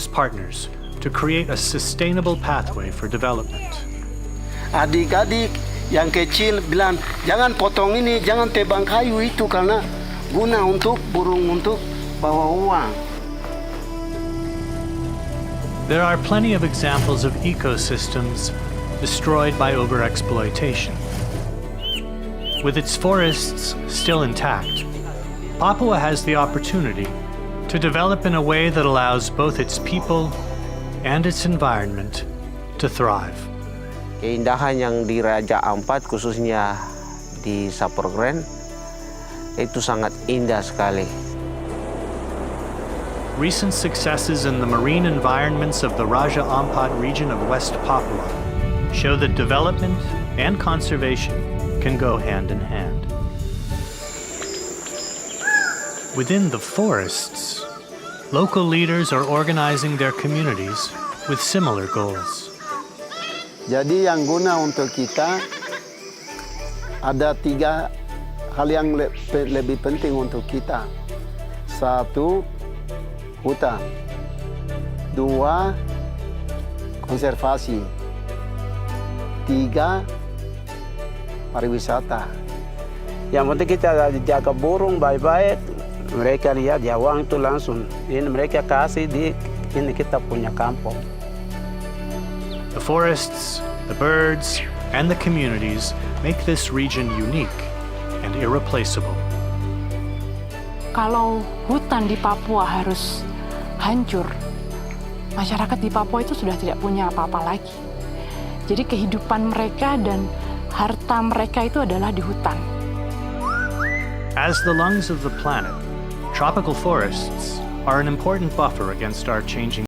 partners to create a sustainable pathway for development. Adik-adik yang kecil bilang, jangan potong ini, jangan tebang kayu itu karena guna untuk burung untuk bawa uang. There are plenty of examples of ecosystems destroyed by overexploitation. With its forests still intact, Papua has the opportunity to develop in a way that allows both its people and its environment to thrive. Keindahan yang di Raja Ampat, khususnya di Saprogren, itu sangat indah sekali. Recent successes in the marine environments of the Raja Ampat region of West Papua show that development and conservation can go hand in hand. Within the forests, local leaders are organizing their communities with similar goals. Jadi yang guna untuk kita ada 3 hal yang lebih penting untuk kita. 1, hutan. 2, konservasi. 3, pariwisata. Yang penting kita jaga burung baik-baik. Mereka lihat ya uang itu langsung. Ini mereka kasih di ini kita punya kampung. The forests, the birds, and the communities make this region unique and irreplaceable. Kalau hutan di Papua harus hancur, masyarakat di Papua itu sudah tidak punya apa-apa lagi. Jadi kehidupan mereka dan harta mereka itu adalah di hutan. As the lungs of the planet, tropical forests are an important buffer against our changing